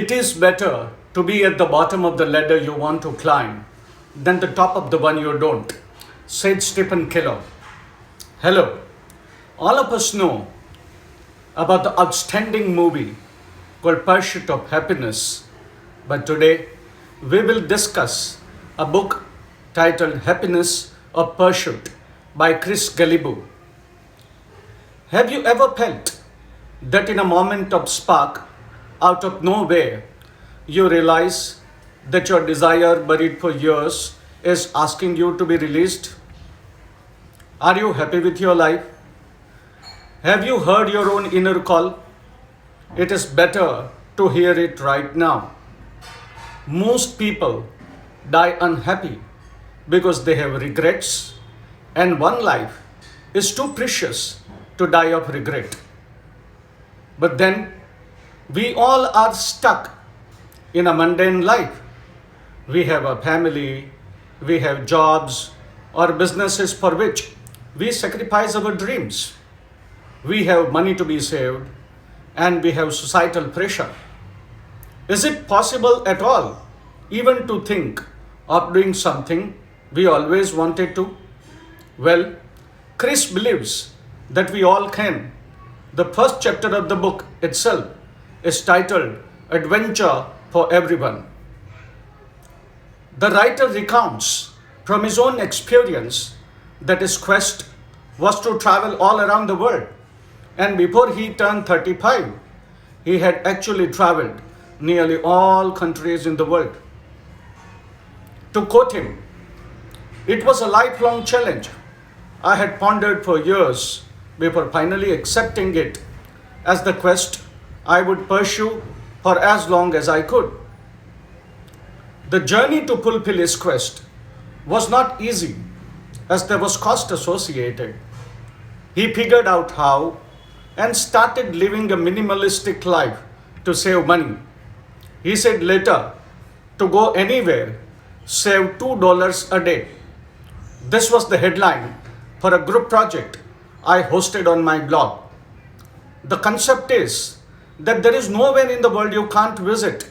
It is better to be at the bottom of the ladder you want to climb than the top of the one you don't, said Stephen Keller. Hello. All of us know about the outstanding movie called Pursuit of Happiness, but today we will discuss a book titled Happiness of Pursuit by Chris Guillebeau. Have you ever felt that in a moment of spark, out of nowhere, you realize that your desire buried for years is asking you to be released? Are you happy with your life? Have you heard your own inner call? It is better to hear it right now. Most people die unhappy because they have regrets, and one life is too precious to die of regret. But then we all are stuck in a mundane life. We have a family, we have jobs or businesses for which we sacrifice our dreams. We have money to be saved and we have societal pressure. Is it possible at all even to think of doing something we always wanted to? Well, Chris believes that we all can. The first chapter of the book itself is titled Adventure for Everyone. The writer recounts from his own experience that his quest was to travel all around the world, and before he turned 35, he had actually traveled nearly all countries in the world. To quote him, "It was a lifelong challenge I had pondered for years before finally accepting it as the quest I would pursue for as long as I could." The journey to fulfill his quest was not easy as there was cost associated. He figured out how and started living a minimalistic life to save money. He said later, to go anywhere, save $2 a day. This was the headline for a group project I hosted on my blog. The concept is that there is nowhere in the world you can't visit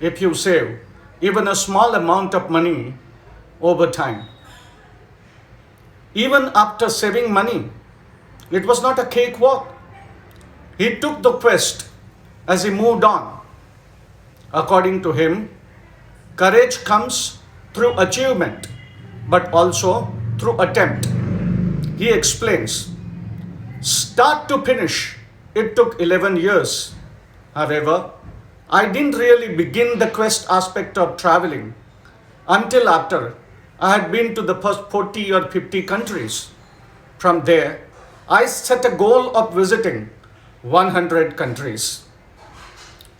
if you save even a small amount of money over time. Even after saving money, it was not a cakewalk. He took the quest as he moved on. According to him, courage comes through achievement, but also through attempt. He explains, start to finish, it took 11 years. However, I didn't really begin the quest aspect of traveling until after I had been to the first 40 or 50 countries. From there, I set a goal of visiting 100 countries.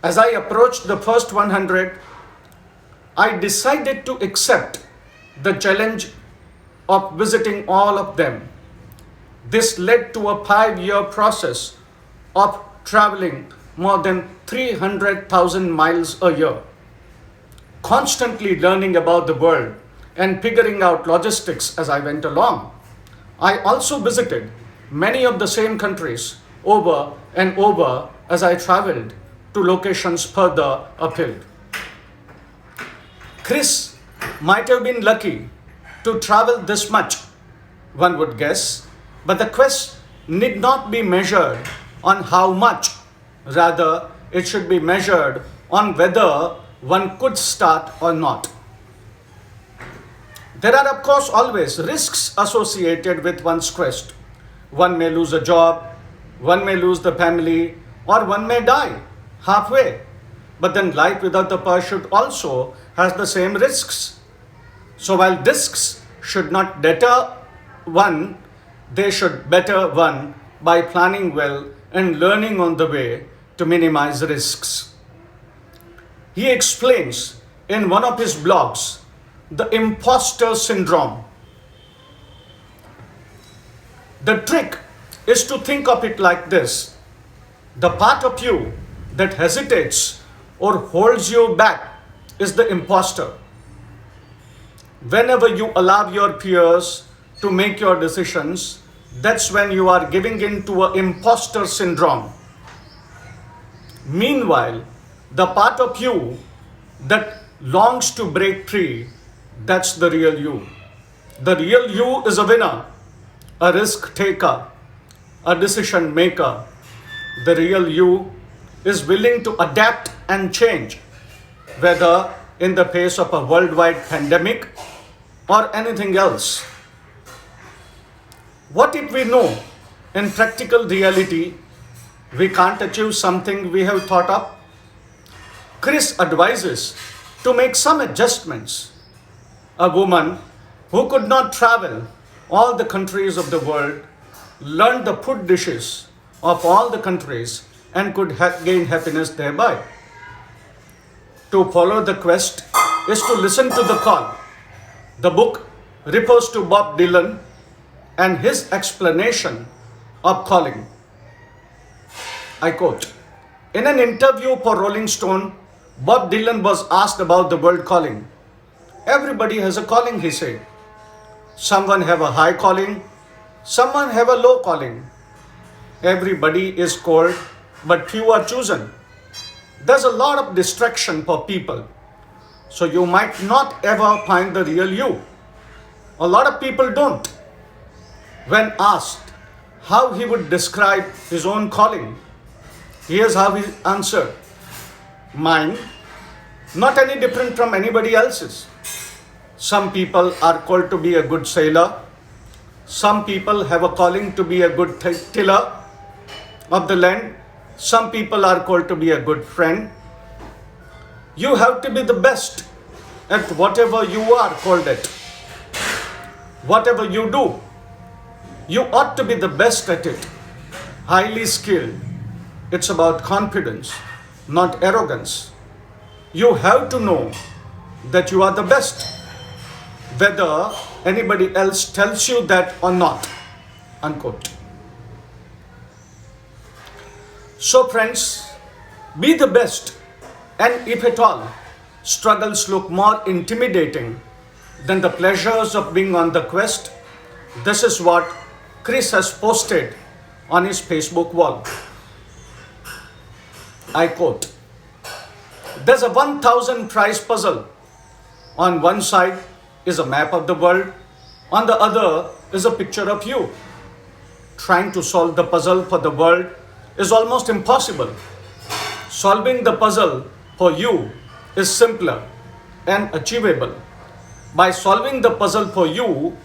As I approached the first 100, I decided to accept the challenge of visiting all of them. This led to a 5-year process of traveling more than 300,000 miles a year, constantly learning about the world and figuring out logistics as I went along. I also visited many of the same countries over and over as I traveled to locations further afield. Chris might have been lucky to travel this much, one would guess, but the quest need not be measured on how much. Rather, it should be measured on whether one could start or not. There are, of course, always risks associated with one's quest. One may lose a job, one may lose the family, or one may die halfway. But then life without the pursuit also has the same risks. So while risks should not deter one, they should better one by planning well and learning on the way to minimize risks. He explains in one of his blogs the imposter syndrome. The trick is to think of it like this: the part of you that hesitates or holds you back is the imposter. Whenever you allow your fears to make your decisions, that's when you are giving in to an imposter syndrome. Meanwhile, The part of you that longs to break free, that's the real you. The real you is a winner, a risk taker, a decision maker. The real you is willing to adapt and change, whether in the face of a worldwide pandemic or anything else. What if we know in practical reality we can't achieve something we have thought up? Chris advises to make some adjustments. A woman who could not travel all the countries of the world learned the food dishes of all the countries and could gain happiness thereby. To follow the quest is to listen to the call. The book refers to Bob Dylan and his explanation of calling. I quote, in an interview for Rolling Stone, Bob Dylan was asked about the word calling. Everybody has a calling, he said. Someone have a high calling, someone have a low calling. Everybody is called, but few are chosen. There's a lot of distraction for people, so you might not ever find the real you. A lot of people don't. When asked how he would describe his own calling, here's how he answered. Mine, not any different from anybody else's. Some people are called to be a good sailor. Some people have a calling to be a good tiller of the land. Some people are called to be a good friend. You have to be the best at whatever you are called at. Whatever you do, you ought to be the best at it. Highly skilled. It's about confidence, not arrogance. You have to know that you are the best, whether anybody else tells you that or not. Unquote. So friends, be the best, and if at all, struggles look more intimidating than the pleasures of being on the quest, this is what Chris has posted on his Facebook wall. I quote, there's a 1,000 prize puzzle. On one side is a map of the world, on the other is a picture of you. Trying to solve the puzzle for the world is almost impossible. Solving the puzzle for you is simpler and achievable. By solving the puzzle for you,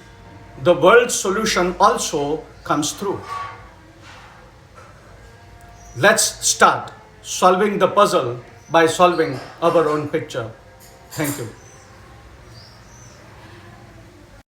the world's solution also comes through. Let's start solving the puzzle by solving our own picture. Thank you.